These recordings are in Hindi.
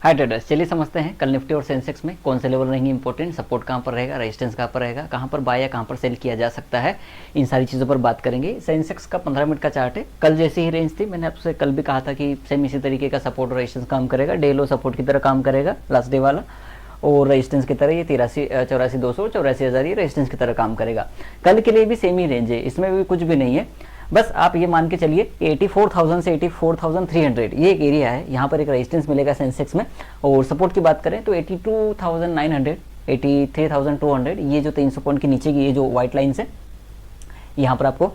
हाय ट्रेडर्स, चलिए समझते हैं कल निफ्टी और सेंसेक्स में कौन से लेवल रहेंगे इंपॉर्टेंट, सपोर्ट कहाँ पर रहेगा, रेजिस्टेंस कहाँ पर रहेगा, कहाँ पर बाय या कहाँ पर सेल किया जा सकता है। इन सारी चीज़ों पर बात करेंगे। सेंसेक्स का 15 मिनट का चार्ट है। कल जैसी ही रेंज थी, मैंने आपसे कल भी कहा था कि सेम इसी तरीके का सपोर्ट और रेजिस्टेंस काम करेगा। डे लो सपोर्ट की तरह काम करेगा लास्ट डे वाला, और रेजिस्टेंस की तरह ये 84,200 और 84,000 ये रेजिस्टेंस की तरह काम करेगा। कल के लिए भी सेम ही रेंज है, इसमें भी कुछ भी नहीं है। बस आप ये मान के चलिए 84,000 से 84,300 ये एक एरिया है, यहाँ पर एक रेजिस्टेंस मिलेगा सेंसेक्स में। और सपोर्ट की बात करें तो 82,900 83,200 ये जो 300 पॉइंट के नीचे की ये जो व्हाइट लाइन्स है, यहाँ पर आपको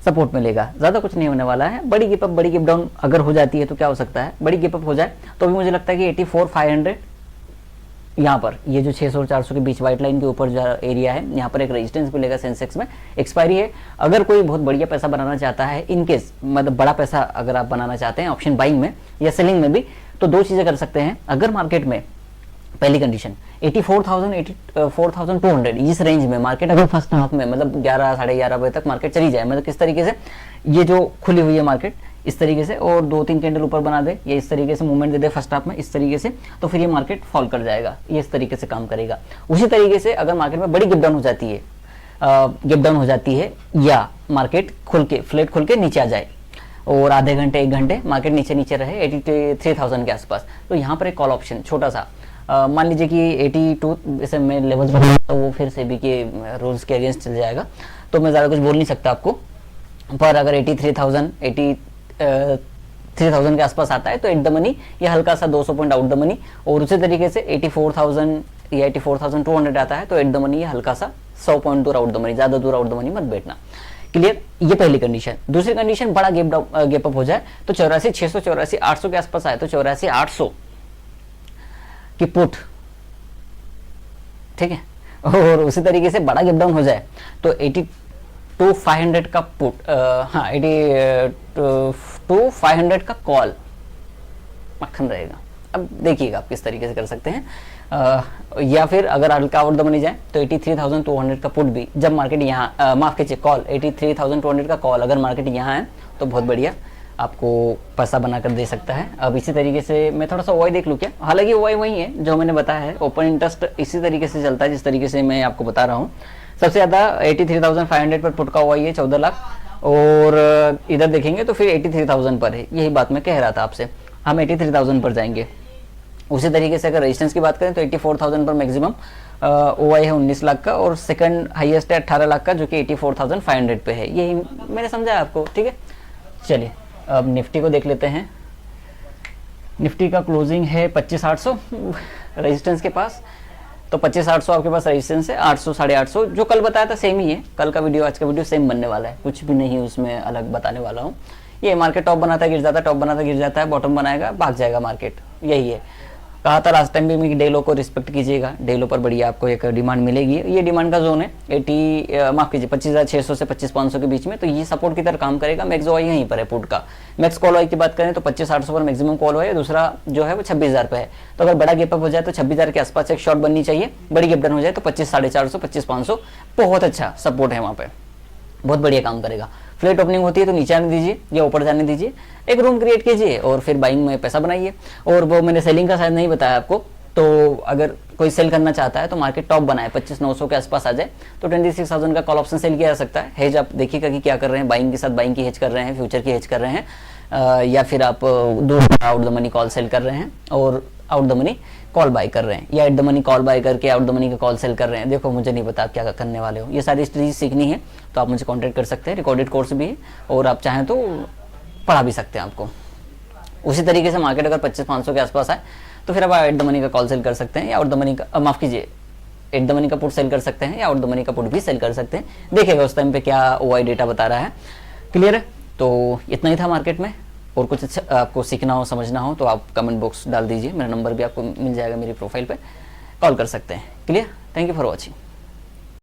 सपोर्ट मिलेगा। ज़्यादा कुछ नहीं होने वाला है। बड़ी गिप अप बड़ी गिप डाउन अगर हो जाती है तो क्या हो सकता है, बड़ी गिप अप हो जाए तो भी मुझे लगता है कि 84,500 यहाँ पर ये जो 600 और 400 के बीच व्हाइट लाइन के ऊपर जो एरिया है, यहाँ पर एक रेजिस्टेंस मिलेगा सेंसेक्स में। एक्सपायरी है। अगर कोई बहुत बढ़िया पैसा बनाना चाहता है, इन केस मतलब बड़ा पैसा अगर आप बनाना चाहते हैं ऑप्शन बाइंग में या सेलिंग में भी, तो दो चीज़ें कर सकते हैं। अगर मार्केट में पहली कंडीशन 84,000 84,200 इस रेंज में मार्केट अगर फर्स्ट हाफ में मतलब 11 साढ़े 11 बजे तक मार्केट चली जाए, मतलब किस तरीके से ये जो खुली हुई है मार्केट इस तरीके से और 2-3 कैंडल ऊपर बना दे, ये इस तरीके से मूवमेंट दे दे फर्स्ट हाफ में इस तरीके से, तो फिर ये मार्केट फॉल कर जाएगा। ये इस तरीके से काम करेगा। उसी तरीके से अगर मार्केट में बड़ी गिप डाउन हो जाती है या मार्केट खुल के फ्लैट खुल के नीचे आ जाए और आधे घंटे 1 घंटे मार्केट नीचे रहे 83,000 के आसपास, तो यहाँ पर एक कॉल ऑप्शन छोटा सा मान लीजिए कि 82 जैसे मैं लेवल्स बना तो वो फिर सेबी के रूल्स के अगेंस्ट चल जाएगा, तो मैं ज़्यादा कुछ बोल नहीं सकता आपको। पर अगर 83,000 के आसपास आता है तो एट द मनी या हल्का सा 200 पॉइंट आउट द मनी, और उसी तरीके से 84,000 या 84,200 आता है तो एट द मनी या हल्का सा 100 पॉइंट दूर आउट द मनी, ज़्यादा दूर आउट द मनी मत बैठना। क्लियर, ये पहली कंडीशन। दूसरी कंडीशन बड़ा गैप अप हो जाए तो 84,600 84,800 के आसपास आए तो 84,800 की पुट, ठीक है, और उसी तरीके से बड़ा गैप डाउन हो जाए तो 82,500 का पुट, हाँ 82,500 का कॉल मक्खन रहेगा। अब देखिएगा आप किस तरीके से कर सकते हैं। या फिर अगर हल्का आउट द मनी जाए तो 83,200 का पुट भी जब मार्केट यहाँ माफ कीजिए कॉल 83,200 का कॉल अगर मार्केट यहाँ है तो बहुत बढ़िया आपको पैसा बनाकर दे सकता है। अब इसी तरीके से मैं थोड़ा सा ओवाई देख लूँ क्या, हालांकि ओवाई वही है जो मैंने बताया है। ओपन इंटरेस्ट इसी तरीके से चलता है जिस तरीके से मैं आपको बता रहा हूँ। सबसे ज़्यादा 83,500 पर पुट का ओवाई है 14 लाख, और इधर देखेंगे तो फिर 83,000 पर है। यही बात मैं कह रहा था आपसे, हम 83,000 पर जाएंगे। उसी तरीके से अगर रेजिस्टेंस की बात करें तो 84,000 पर मैक्सिमम ओवाई है 19 लाख का, और सेकंड हाईएस्ट है 18 लाख का जो कि 84,500 पे है। यही मैंने समझा आपको, ठीक है। चलिए अब निफ्टी को देख लेते हैं। निफ्टी का क्लोजिंग है 25,800 रेजिस्टेंस के पास, तो 25,800 आपके पास रेजिस्टेंस है। 800 850 जो कल बताया था सेम ही है। कल का वीडियो आज का वीडियो सेम बनने वाला है, कुछ भी नहीं उसमें अलग बताने वाला हूँ। ये मार्केट टॉप बनाता है गिर जाता है, टॉप बनाता है गिर जाता है, बॉटम बनाएगा भाग जाएगा मार्केट, यही है। कहा था लास्ट टाइम भी मैं, डे लो को रिस्पेक्ट कीजिएगा, डे लो पर बढ़िया आपको एक डिमांड मिलेगी। ये डिमांड का जोन है 25,600 से 25,500 के बीच में, तो ये सपोर्ट की तरह काम करेगा। मैक्स ओवाई यहीं पर है पुट का। मैक्स कॉल ओवाई की बात करें तो 25,800 पर मैक्सिमम कॉल ओवाई है, दूसरा जो है वो 26,000 पे है। तो अगर बड़ा गैप अप हो जाए तो 26,000 के आसपास एक शॉर्ट बननी चाहिए। बड़ी गैप डाउन हो जाए तो 25,450 25,500 बहुत अच्छा सपोर्ट है वहाँ पे, बहुत बढ़िया काम करेगा। फ्लैट ओपनिंग होती है तो नीचे आने दीजिए या ऊपर जाने दीजिए, एक रूम क्रिएट कीजिए और फिर बाइंग में पैसा बनाइए। और वो मैंने सेलिंग का शायद नहीं बताया आपको, तो अगर कोई सेल करना चाहता है तो मार्केट टॉप बनाए 25,900 के आसपास आ जाए तो 26,000 का कॉल ऑप्शन सेल किया जा सकता है। हेज आप देखिएगा कि क्या कर रहे हैं, बाइंग के साथ बाइंग की हेज कर रहे हैं, फ्यूचर की हेज कर रहे हैं, या फिर आप दूर out the money call sell कर रहे हैं और out the money call buy कर रहे हैं, या at the money call buy करके आउट द मनी का कॉल सेल कर रहे हैं। देखो मुझे नहीं पता आप क्या करने वाले हो। ये सारी स्ट्रेटजी सीखनी है तो आप मुझे कांटेक्ट कर सकते हैं, रिकॉर्डेड कोर्स भी है, और आप चाहें तो पढ़ा भी सकते हैं आपको। उसी तरीके से मार्केट अगर 25,500 के आसपास आए तो फिर आप एट द मनी का कॉल सेल कर सकते हैं या आउट द मनी का माफ कीजिए एट द मनी का पुट सेल कर सकते हैं या आउट द मनी का पुट भी सेल कर सकते हैं। देखिएगा उस टाइम पे क्या ओवाई डेटा बता रहा है। क्लियर है, तो इतना ही था मार्केट में। और कुछ अच्छा आपको सीखना हो समझना हो तो आप कमेंट बॉक्स डाल दीजिए, मेरा नंबर भी आपको मिल जाएगा मेरी प्रोफाइल पे, कॉल कर सकते हैं। Clear, thank you for watching.